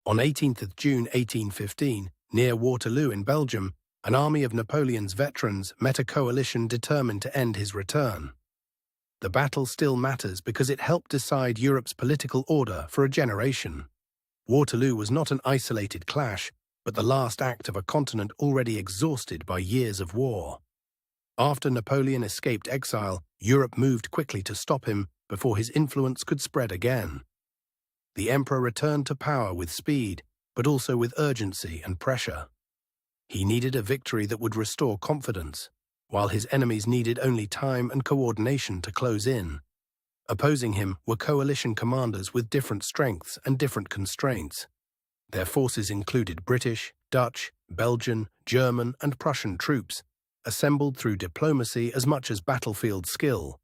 On 18th of June 1815, near Waterloo in Belgium, an army of Napoleon's veterans met a coalition determined to end his return. The battle still matters because it helped decide Europe's political order for a generation. Waterloo was not an isolated clash, but the last act of a continent already exhausted by years of war. After Napoleon escaped exile, Europe moved quickly to stop him before his influence could spread again. The emperor returned to power with speed, but also with urgency and pressure. He needed a victory that would restore confidence, while his enemies needed only time and coordination to close in. Opposing him were coalition commanders with different strengths and different constraints. Their forces included British, Dutch, Belgian, German, and Prussian troops, assembled through diplomacy as much as battlefield skill.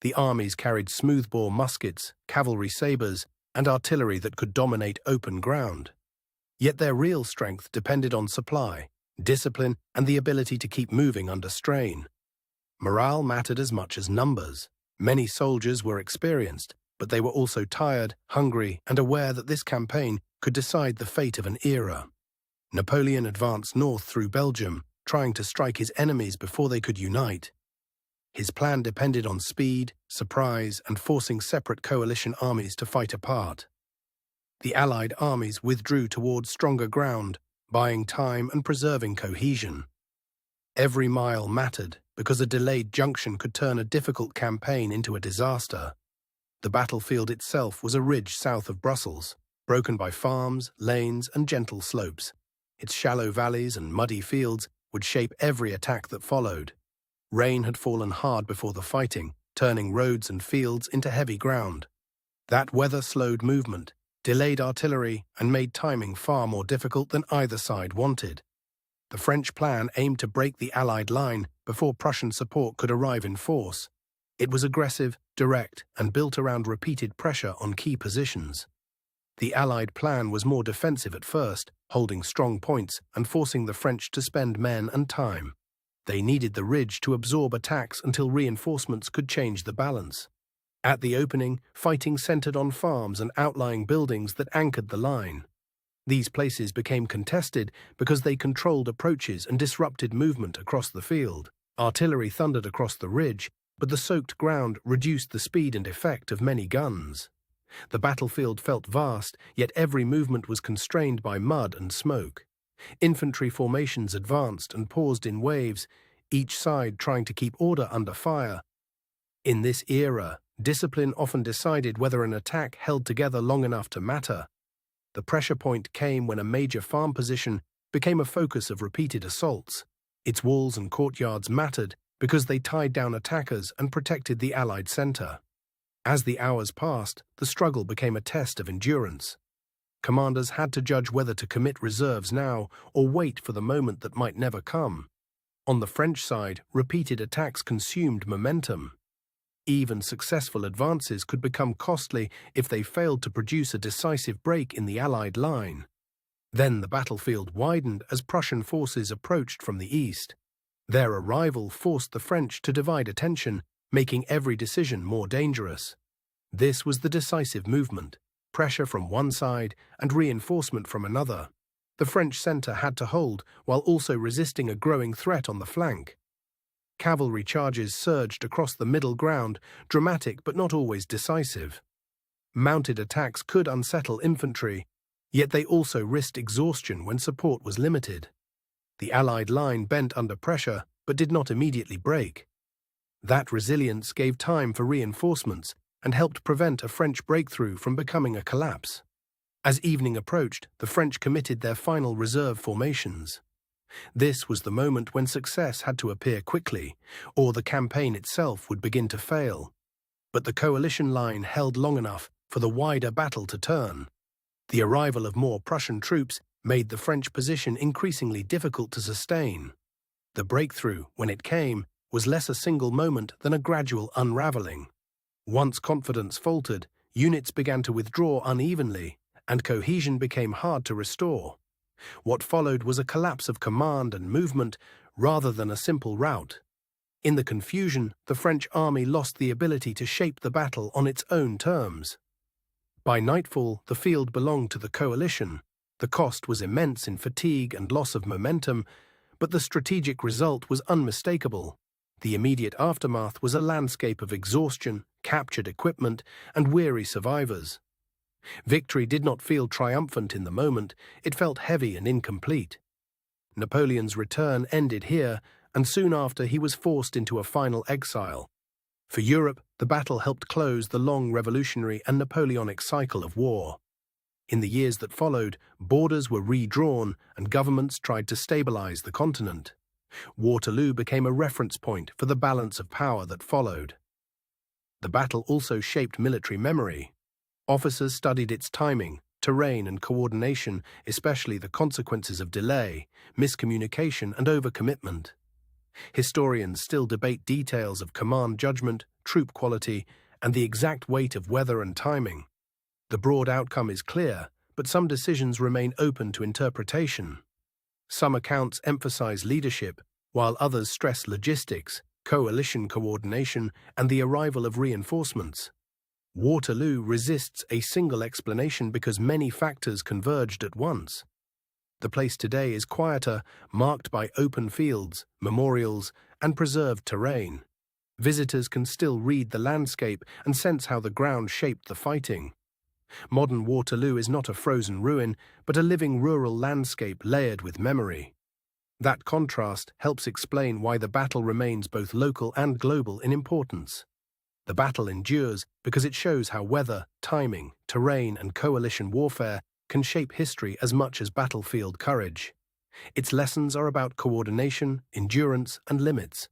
The armies carried smoothbore muskets, cavalry sabers, and artillery that could dominate open ground. Yet their real strength depended on supply, discipline, and the ability to keep moving under strain. Morale mattered as much as numbers. Many soldiers were experienced, but they were also tired, hungry, and aware that this campaign could decide the fate of an era. Napoleon advanced north through Belgium, trying to strike his enemies before they could unite. His plan depended on speed, surprise, and forcing separate coalition armies to fight apart. The Allied armies withdrew towards stronger ground, buying time and preserving cohesion. Every mile mattered because a delayed junction could turn a difficult campaign into a disaster. The battlefield itself was a ridge south of Brussels, broken by farms, lanes, and gentle slopes. Its shallow valleys and muddy fields would shape every attack that followed. Rain had fallen hard before the fighting, turning roads and fields into heavy ground. That weather slowed movement, delayed artillery, and made timing far more difficult than either side wanted. The French plan aimed to break the Allied line before Prussian support could arrive in force. It was aggressive, direct, and built around repeated pressure on key positions. The Allied plan was more defensive at first, holding strong points and forcing the French to spend men and time. They needed the ridge to absorb attacks until reinforcements could change the balance. At the opening, fighting centered on farms and outlying buildings that anchored the line. These places became contested because they controlled approaches and disrupted movement across the field. Artillery thundered across the ridge, but the soaked ground reduced the speed and effect of many guns. The battlefield felt vast, yet every movement was constrained by mud and smoke. Infantry formations advanced and paused in waves, each side trying to keep order under fire. In this era, discipline often decided whether an attack held together long enough to matter. The pressure point came when a major farm position became a focus of repeated assaults. Its walls and courtyards mattered because they tied down attackers and protected the Allied center. As the hours passed, the struggle became a test of endurance. Commanders had to judge whether to commit reserves now or wait for the moment that might never come. On the French side, repeated attacks consumed momentum. Even successful advances could become costly if they failed to produce a decisive break in the Allied line. Then the battlefield widened as Prussian forces approached from the east. Their arrival forced the French to divide attention, making every decision more dangerous. This was the decisive movement. Pressure from one side and reinforcement from another. The French center had to hold while also resisting a growing threat on the flank. Cavalry charges surged across the middle ground, dramatic but not always decisive. Mounted attacks could unsettle infantry, yet they also risked exhaustion when support was limited. The Allied line bent under pressure but did not immediately break. That resilience gave time for reinforcements and helped prevent a French breakthrough from becoming a collapse. As evening approached, the French committed their final reserve formations. This was the moment when success had to appear quickly, or the campaign itself would begin to fail. But the coalition line held long enough for the wider battle to turn. The arrival of more Prussian troops made the French position increasingly difficult to sustain. The breakthrough, when it came, was less a single moment than a gradual unraveling. Once confidence faltered, units began to withdraw unevenly, and cohesion became hard to restore. What followed was a collapse of command and movement rather than a simple rout. In the confusion, the French army lost the ability to shape the battle on its own terms. By nightfall, the field belonged to the coalition, The cost was immense in fatigue and loss of momentum, but the strategic result was unmistakable. The immediate aftermath was a landscape of exhaustion, captured equipment, and weary survivors. Victory did not feel triumphant in the moment, it felt heavy and incomplete. Napoleon's return ended here, and soon after he was forced into a final exile. For Europe, the battle helped close the long revolutionary and Napoleonic cycle of war. In the years that followed, borders were redrawn and governments tried to stabilize the continent. Waterloo became a reference point for the balance of power that followed. The battle also shaped military memory. Officers studied its timing, terrain and coordination, especially the consequences of delay, miscommunication and overcommitment. Historians still debate details of command judgment, troop quality, and the exact weight of weather and timing. The broad outcome is clear, but some decisions remain open to interpretation. Some accounts emphasize leadership, while others stress logistics, coalition coordination, and the arrival of reinforcements. Waterloo resists a single explanation because many factors converged at once. The place today is quieter, marked by open fields, memorials, and preserved terrain. Visitors can still read the landscape and sense how the ground shaped the fighting. Modern Waterloo is not a frozen ruin, but a living rural landscape layered with memory. That contrast helps explain why the battle remains both local and global in importance. The battle endures because it shows how weather, timing, terrain, and coalition warfare can shape history as much as battlefield courage. Its lessons are about coordination, endurance, and limits,